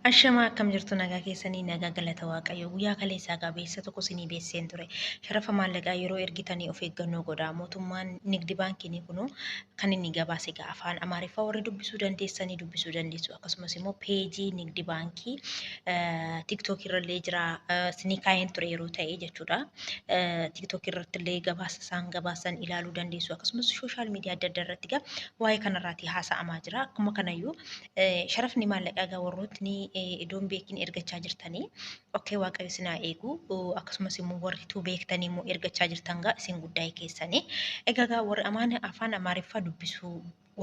Ashamaa akkam jirtu nagaa keessanii nagaa galata waaqayyo guyyaa kaleessaa qabeessa tokko sinii beesseen ture sharafa maallaqaa yeroo ergitanii of eeggannoo godhaa mootummaan nigdi baankiin kunu kan inni gabaase afaan amaariffaa warri dubbisuu dandeessanii dubbisuu dandeessu akkasumas immoo peejii nigdi baankii tiktook irrallee jira sinii kaayeen ture yeroo ta'e jechuudha tiktook irratti illee gabaasa isaan gabaasan ilaaluu dandeessu akkasumas sooshaal miidiyaa adda addaa irratti gaa waa'ee kanarraati haasa'amaa jira akkuma kanayyuu sharafni maallaqaa warrootni idoon beekin ergachaa jirtanii okkee waaqayyo sinaa eegu akkasumas immoo warrituu beektanii immoo ergachaa jirtan gaa isin guddaa keessanii egaa warri amaan afaan amaariffaa dubbisuu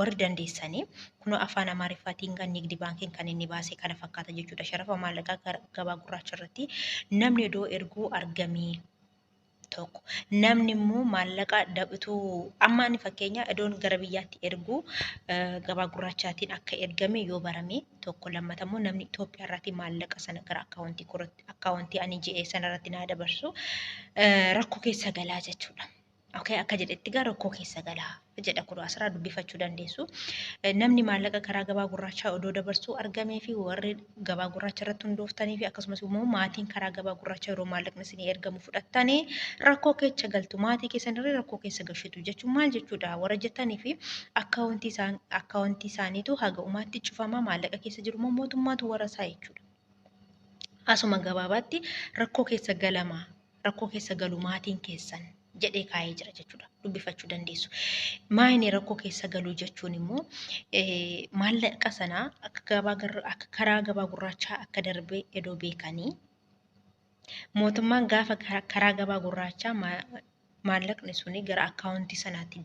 warri dandeessanii kun afaan amaariffaatiin kan nigdi baankiin kan inni baase kana fakkaata jechuudha sharafa maallaqaa gabaa gurraacha irratti namni idoo erguu argamee tokko namni immoo maallaqa dhabituu ammaan fakkeenya idoon gara biyyaatti erguu gabaa gurraachaatiin akka ergame yoo barame tokko lammata immoo namni Itoophiyaa irratti maallaqa sana gara akkaawuntii ani je'ee sana irratti naa dabarsu rakkoo keessa galaa jechuudha. Okay, akka jedhetti gara rakkoo keessa galaa jedha kun asirraa dubbifachuu dandeessu. Namni maallaqa karaa gabaa gurraachaa odoo dabarsuu argamee fi warri gabaa gurraacha irratti hundooftanii fi akkasumas immoo maatiin karaa gabaa gurraachaa yeroo maallaqni isinii ergamu fudhattanii rakkoo keessa galtu maatii keessanirra rakkoo keessa galchitu jechuun maal jechuudha warra jettanii fi akkaawuntii isaaniitu haga umaatti cufamaa maallaqa keessa jiru immoo mootummaatu warra isaa jechuudha. Asuma gabaabaatti rakkoo keessa galamaa rakkoo keessa galu maatiin keessan jedhee kaayee jira jechuudha dubbifachuu dandeessu. Maayini rakkoo keessa galuu jechuun immoo maallaqa sanaa akka karaa gabaa gurraachaa akka darbee edoo beekanii mootummaan gaafa karaa gabaa gurraachaa maallaqni suni gara akkaawuntii sanaatti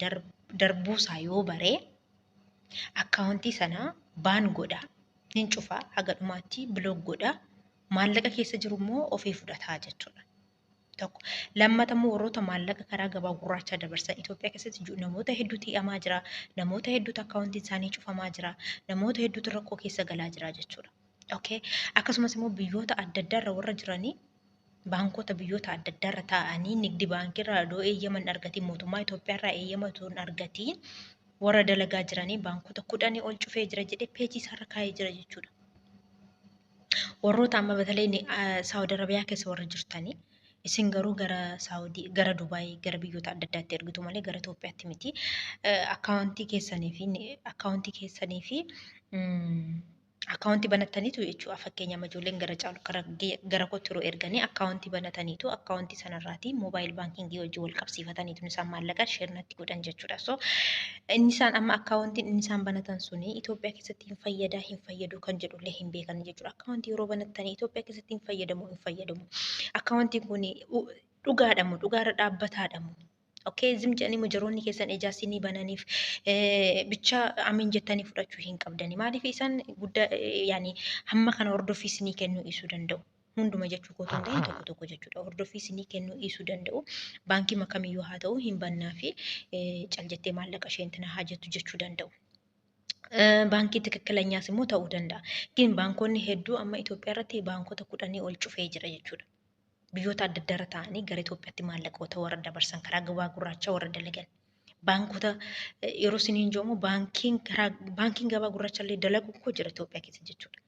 darbuusaa yoo baree akkaawuntii sanaa baan godha nin cufaa haga dhumaatti biloog godha maallaqa keessa jiru immoo ofii fudhataa jechuudha. Tokko lammata immoo warroota maallaqa karaa gabaa gurraachaa dabarsan Itoophiyaa keessatti namoota hedduutu hi'amaa jira namoota hedduutu akkaawuntiin isaanii cufamaa jira namoota hedduutu rakkoo keessa galaa jira jechuudha. Okay. Akkasumas immoo biyyoota adda addaa irra warra jiranii baankota biyyoota adda addaa irra taa'anii nigdi baankiirraa idoo eeyyaman argatiin mootummaa Itoophiyaa irraa eeyyama osoo hin argatiin warra dalagaa jiranii baankota 10 ol cufee jira jedhee peejii isaarra kaa'ee jira jechuudha. Warroota amma batalee Saawud Arabiyaa keessa warra jirtanii isin garuu gara Saawudii gara Dubaay gara biyyoota adda addaatti ergitu malee gara Itoophiyaatti miti akkaawuntii keessanii fi akkaawuntii banattaniitu jechuudha fakkeenya ijoolleen gara caalu gara kootti yeroo erganii akkaawuntii banataniitu akkaawuntii sanarraati moobaayil baankingii wajjin wal qabsiifataniitu isaan maallaqa sheernatti godhan jechuudha. So inni isaan amma akkaawuntiin inni isaan banatan suni Itoophiyaa keessatti hin fayyadu kan jedhullee hin beekan jechuudha. Akkaawuntii yeroo banattanii Itoophiyaa keessatti hin fayyadamu. Akkaawuntiin kun dhugaadhamu dhugaarra dhaabbataadhamu. Okay, zim jedhanii mujaroonni keessan ijaasinii bananiif bicha amin jettanii fudhachuu hin qabdani. Maaliif isaan guddaa yaani hamma kana hordofii isinii kennuu dhiisuu danda'u. Hunduma jechuu kootu hin ta'in tokko jechuudha. Hordofii isinii kennuu dhiisuu danda'u. Baankii makamiyyuu haa ta'u hin bannaa fi cal jettee maallaqa isheentina haa jettu jechuu danda'u. Baankii tikikkilanyaas immoo ta'uu danda'a. ግን baankonni hedduu amma Itoophiyaa irratti baankota 10 ol cufee jira jechuudha. Biyyoota adda addaa irra taa'anii gara Itoophiyaatti maallaqoota warra dabarsan karaa gabaa gurraachaa warra dalagan. Baankota yeroo isiniin jedhamu baankiin gabaa gurraacha illee dalagu koo jira Itoophiyaa keessa jechuudha.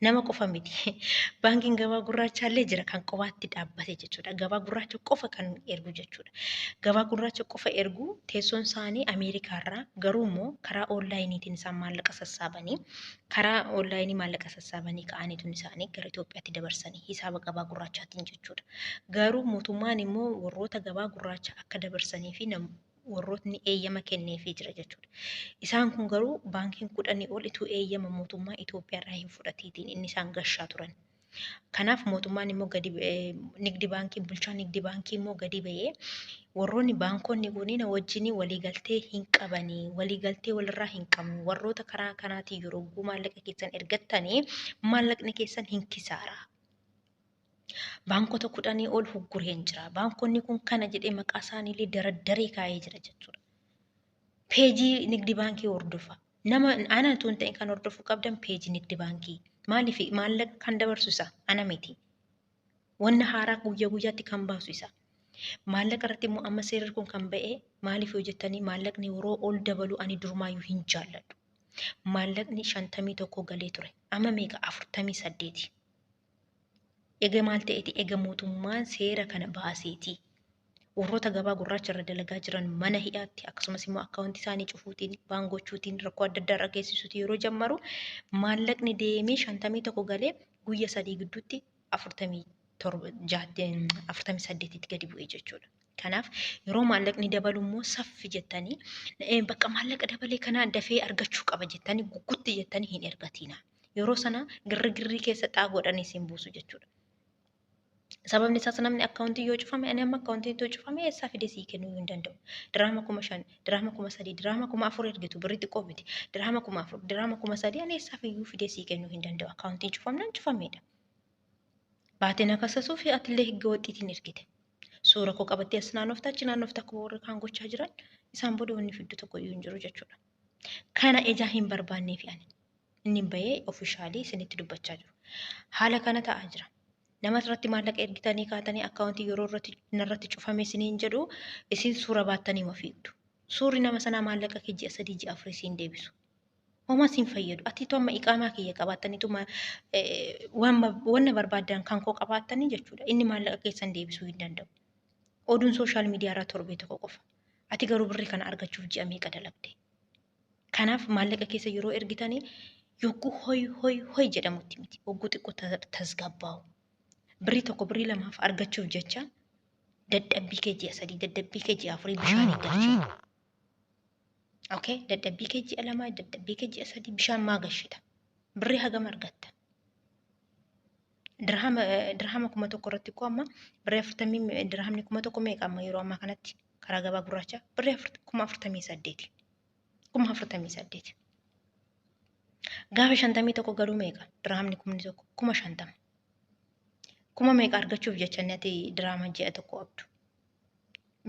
Nama qofa miti. Baankiin gabaa gurraacha illee jira kan qofaatti dhaabbate jechuudha. Gabaa gurraacha qofa kan ergu jechuudha. Gabaa gurraacha qofa ergu teessoon isaanii Ameerikaarraa garuu immoo karaa onlaayiniitiin isaan maallaqa sassaabanii karaa onlaayinii maallaqa sassaabanii ka'aniituun isaanii gara Itoophiyaatti dabarsanii hisaaba gabaa gurraachaatiin jechuudha. Garuu mootummaan immoo warroota gabaa gurraacha akka dabarsanii fi warrootni eeyyama kenneefii jira jechuudha. Isaan kun garuu baankiin 10 ol ituu eeyyama mootummaa Itoophiyaa irraa hin fudhatiitiin inni isaan gashaa turan. Kanaaf mootummaan immoo nigdi baankii bulchaa nigdi baankii immoo gadi ba'ee warroonni baankonni kunniin wajjin waliigaltee hin qabanii waliigaltee walirraa hin qabnu warroota karaa kanaatiin yeroo maallaqa keessan ergattanii maallaqni keessan hin kisaaraa. Baankota 10 ol huggureen jira. Baankonni kun kana jedhee maqaa isaaniillee daraddaree kaa'ee jira jechuudha. Peejii nigdi baankii hordofa. Nama ana tun ta'e kan hordofuu qabdan peejii nigdi baankii. Maaliif maallaqa kan dabarsu isa ana miti. Wanna haaraa guyyaa guyyaatti kan baasu isa. Maallaqa irratti immoo amma seerri kun kan ba'e maaliif hojjettanii maallaqni yeroo ol dabalu ani durumaayyuu hin jaalladhu. Maallaqni 51 galee ture. Amma meeqa 48. Egaa maal ta'eeti? Egaa mootummaan seera kana baaseeti. Warroota gabaa gurraacha irra dalagaa jiran mana hidhaatti akkasumas immoo akkaawuntii isaanii cufuutiin baangochuutiin rakkoo adda addaa irra geessisuuti yeroo jammaru maallaqni deemee 51 galee guyya 3 gidduutti 48tti gadi bu'ee jechuudha. Kanaaf yeroo maallaqni dabalu immoo saffi jettanii bakka maallaqa dabalee kanaa dafee argachuu qaba jettanii gugutti jettanii hin ergatina. Yeroo sana girri keessa xaa godhanii isin buusu jechuudha. Sababni isaas namni akkaawuntii yoo cufame ani amma akkaawuntii yoo cufame eessaa fide sii kennuu hin danda'u. Diraama 5,000, diraama 3,000, diraama 4,000 ergitu birrii xiqqoo miti. Diraama 4,000, diraama 3,000 ani eessaa fiyyuu fide sii kennuu hin danda'u. Akkaawuntiin cufamnaan cufameedha. Baateen akkasasuu fi atillee higga waxiitiin ergite. Suura koo qabattee as naannoftaa achi naannoftaa akka warra kaan gochaa jiran isaan booda wanni fiddu tokko iyyuu hin jiru jechuudha. Kana ejaa hin barbaannee fi ani inni bahee ofishaalii isinitti dubbachaa jiru. Haala kana ta'aa jira. Nama irratti maallaqa ergitanii kaatanii akkaawuntii yeroo irratti cufame isiniin jedhu isin suura baattanii ma fiigdu. Suurri nama sanaa maallaqa kee ji'a 3 ji'a 4 isiin deebisu. Homaa siin fayyadu. Atiitu amma iqaamaa kiyya qabaattaniitu wanna barbaadan kan koo qabaattanii jechuudha. Inni maallaqa keessan deebisuu hin danda'u. Oduun sooshaal miidiyaa irraa torbee tokko qofa. Ati garuu birrii kana argachuuf ji'a meeqa dalagde. Kanaaf maallaqa keessa yeroo ergitanii yogguu hoy jedhamutti miti. Yogguu xiqqoo tasgabbaa'u. Birrii tokko birrii lamaaf argachuuf jecha dadhabbii kee ji'a 3 dadhabbii kee ji'a 4 bishaanii galchita. Okay, dadhabbii kee ji'a 2 dadhabbii kee ji'a 3 bishaan maa gashita. Birrii hagam argatta. Dirhama 1,000 irratti koo amma birrii 40 dirhamni 1,000 meeqa amma yeroo ammaa kanatti karaa gabaa gurraacha birrii 48,000. 48,000. Gaafa 51 galuu meeqa dirhamni 1,000 50,000. Kuma meeqa argachuuf jecha ati diraama ji'a tokko abdu.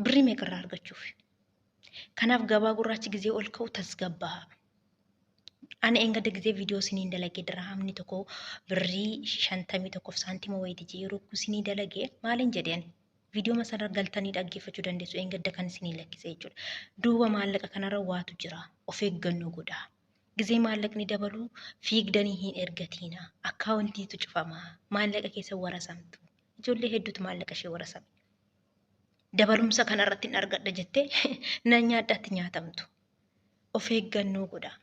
Birrii meeqa irraa argachuuf. Kanaaf gabaa gurraachi gizee ol ka'u tasgabbaa. Ani engada gizee viidiyoo siniin dalagee diraamni tokko birrii 51 saantima wayiti yeroo sinii dalagee maaliin jedheen viidiyoo masarra galtanii dhaggeeffachuu dandeessu engada kan sinii lakkisee jechuudha. Duuba maallaqa kanarra waatu jira. Of eeggannoo godhaa. Gizee maallaqni dabaluu fiigdanii hin ergatiina. Akkaawuntiitu cufamaa. Maallaqa keessa warasamtu. Ijoollee hedduutu maallaqa ishee warasame. Dabalumsa kanarratti hin argadha jettee nan nyaadhaatti nyaatamtu. Of eeggannoo godhaa.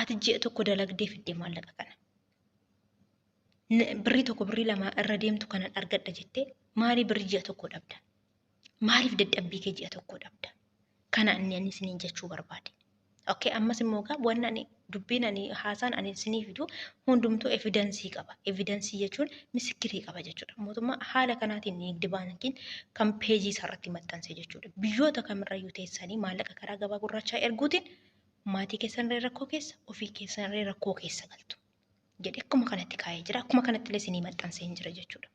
Ati ji'a tokko dalagdee fiddee maallaqa kana. Birrii tokko birrii lama irra deemtu kanan argadha jettee maaliif birrii ji'a tokko dhabda? Maaliif dadhabbii kee ji'a tokko dhabda? Kana inni isiniin jechuu barbaade. Okay, ammas immoo waan ani dubbiin ani haasaan ani isinii fidu hundumtuu evidensii qaba. Evidensii jechuun misikirii qaba jechuudha. Mootummaa haala kanaatiin Nigdi Baankiin kan peejii isaarratti maxxanse jechuudha. Biyyoota kamirrayyuu teessanii maallaqa karaa gabaa gurraachaa erguutiin maatii keessanirree rakkoo keessa ofii keessanirree rakkoo keessa galtu. Jedhee akkuma kanatti kaa'ee jira. Akkuma kanatti illee isinii maxxansee hin jira jechuudha.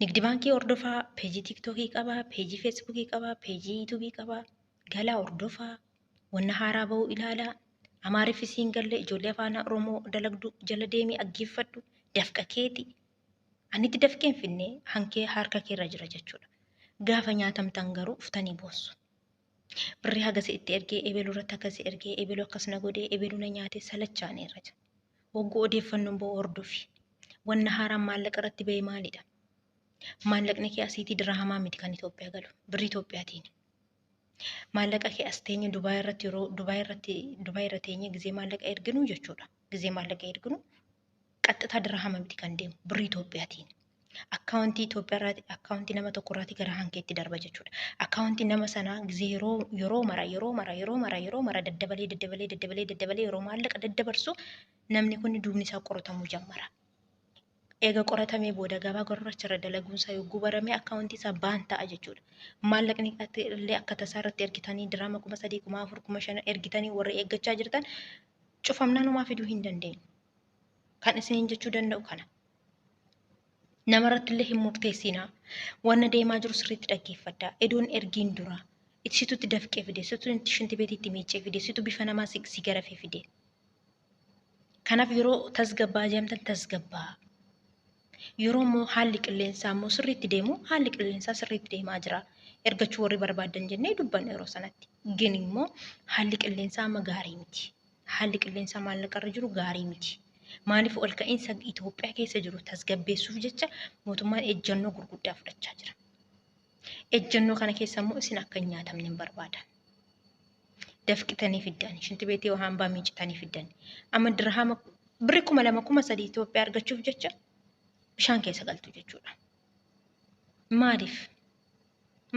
Nigdi Baankii hordofaa peejii TikTokii qaba, peejii Feesbuukii qaba, peejii Yuutuubii qaba. Galaa hordofaa. Wanna haaraa bahuu ilaalaa. Amaariffis hin galle ijoollee afaan Oromoo dalagdu jala deemee dhaggeeffadhu. Dafqa keeti. Anitti dafqeen finnee hankee harka keerra jira jechuudha. Gaafa nyaatamtan garuu uftanii boossu. Birrii hagasi itti ergee ebeluu irratti akkasi ergee ebeluu akkasuma godhee ebeluu na nyaatee salachaaneerra jira. Wagguu odeeffannoon ba'u hordofi. Wanna haaraan maallaqa irratti ba'e maalidha? Maallaqni kee asiitii dirhamaa miti kan Itoophiyaa galu. Birrii Itoophiyaatiin. Maallaqa kee as teenye Dubaay irra teenye gizee maallaqa erginu jechuudha. Gizee maallaqa erginu qaxxitaa dirhama miti kan deemu birrii Itoophiyaatiin. Akkaawuntii Itoophiyaarraati akkaawuntii nama tokkorraati gara hankeetti darba jechuudha. Akkaawuntii nama sanaa gizee yeroo mara daddabalee yeroo maallaqa daddabarsu namni kun duubni isaa qoratamuu jammara. Eega qoratamee booda gabaa gurraacha irra dalaguunsaa yogguu baramee akkaawuntii isaa baan ta'a jechuudha. Maallaqni illee akka tasaa irratti ergitanii diraama 3,000, 4,000, 5,000 ergitanii warra eeggachaa jirtan cufamnaan homaa fiduu hin dandeenyu. Kan isiniin jechuu danda'u kana. Namarratti illee hin murteessinaa. Wanna deemaa jiru sirriitti dhaggeeffadhaa. Edoon ergiin dura. Situtti dafqee fide, situtti shinti beetiitti miicee fide, situ bifa namaa si garafee fide. Kanaaf yeroo tasgabbaa jedhamtan tasgabbaa. Yeroo immoo haalli qilleensaa immoo sirriitti deemu haalli qilleensaa sirriitti deemaa jira. Ergachuu warri barbaadan jennee dubbanne yeroo sanatti. Gin immoo haalli qilleensaa amma gaarii miti. Haalli qilleensaa maallaqarra jiru gaarii miti. Maaliif ol ka'iinsa Itoophiyaa keessa jiru tasgabbeessuuf jecha mootummaan ejjennoo gurguddaa fudhachaa jira. Ejjennoo kana keessa immoo isin akka hin nyaatamne hin barbaadan. Dafqitanii fiddan, shinti beetii waan hambaa miicitanii fiddan. Amma dirhama birri 2,000 Itoophiyaa argachuuf jecha bishaan keessa galtu jechuudha. Maaliif?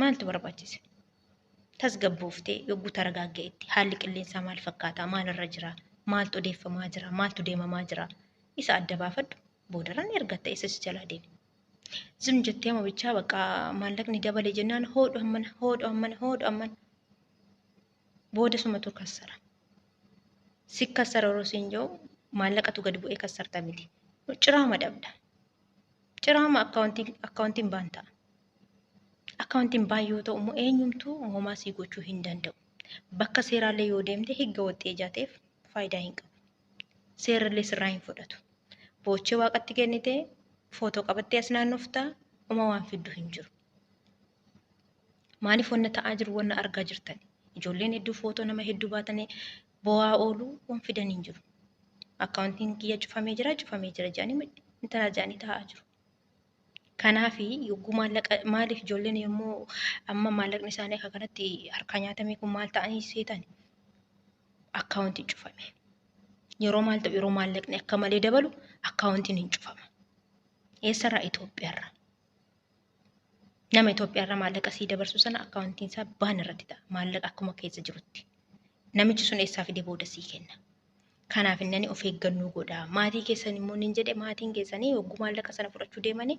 Maaltu barbaachise? Tasgabbooftee yogguu taragaaggeetti haalli qilleensaa maal fakkaata? Maalirra jira? Maaltu odeeffamaa jira? Maaltu deemamaa jira? Isa adda baafadhu. Boodarran ergatta isas jalaa deemi. Zim jettee ama bichaa bakka maallaqni dabale jennaan hoodhu amman. Booda sumatu kassara. Si kassara yeroo siin jiru maallaqatu gadi bu'ee kassarta miti. Ciraama dhabda. Ciraama akkaawuntiin baan ta'a. Akkaawuntiin baay'oo ta'u immoo eenyumtuu homaa sii gochuu hin danda'u. Bakka seeraallee yoo deemte higga waxxee ijaateef faayidaa hin qabu. Seerallee sirraa hin fudhatu. Boochee waaqatti kennitee footoo qabattee as naannoftaa uma waan fiddu hin jiru. Maaliif wanna ta'aa jiru wanna argaa jirtan? Ijoolleen hedduu footoo nama hedduu baatanii bo'aa ooluu waan fidan hin jiru. Akkaawuntiin kiyya cufamee jira jedhanii intala jedhanii taa'aa jiru. Kanaaf yogguu maaliif ijoolleen yommuu amma maallaqni isaanii akka kanatti harka nyaatamee kun maal ta'anii seetan akkaawuntiin cufame. Yeroo maal ta'u yeroo maallaqni akka malee dabalu akkaawuntiin hin cufama. Eessarraa Itoophiyaarraa. Nama Itoophiyaarraa maallaqa sii dabarsu sana akkaawuntiin isaa baan irratti ta'a. Maallaqa akkuma keessa jirutti. Namichi sun eessaa fidee booda sii kenna. Kanaaf inni of eeggannoo godhaa. Maatii keessan immoo nin jedhe maatiin keessanii yogguu maallaqa sana fudhachuu deemanii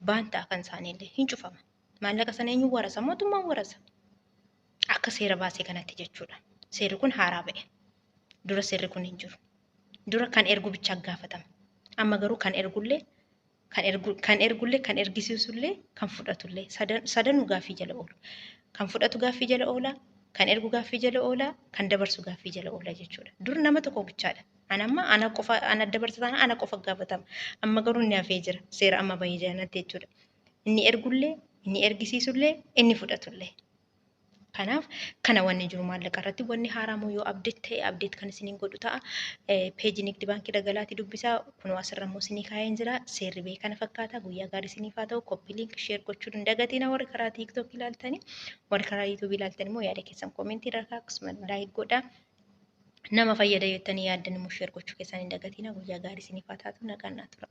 baan ta'a kan isaaniillee hin cufama. Maallaqa sana eenyu warasa? Mootummaan warasa. Akka seera baasee kanatti jechuudha. Seerri kun haaraa ba'e. Dura seerri kun hin jiru. Dura kan ergu bichaa gaafatama. Amma garuu kan ergullee kan ergisiisullee kan fudhatullee sadanuu gaaffii jala oolu. Kan fudhatu gaaffii jala oolaa. Kan ergu gaaffii jala oolaa, kan dabarsu gaaffii jala oolaa jechuudha. Dur nama tokko bichaadha. Ana dabarsatan ana qofa gaafatama. Amma garuu inni hafee jira. Seera amma bahee jiranatti jechuudha. Inni ergullee, inni ergisiisullee, inni fudhatullee. Kanaaf kana wanni jiru maallaqa irratti wanni haaraa moo yoo abdeet ta'e abdeet kan isiniin godhu ta'a. Peejii Nigdi Baankii Dagalaatti dubbisaa kunoo asirra immoo isinii kaa'een jira. Seerri bee kana fakkaata. Guyyaa gaarii isiniif haa ta'u. Koppii liink sheer gochuun hin dagatina warri karaa tiiktookii ilaaltanii. Warri karaa yuutuubii ilaaltanii immoo yaada keessan koomentii irraa akkasuma laayik godhaa. Nama fayyada jettanii yaaddan immoo sheer gochuu keessan hin dagatina. Guyyaa gaarii isiniif haa ta'u. Nagaan naa tura.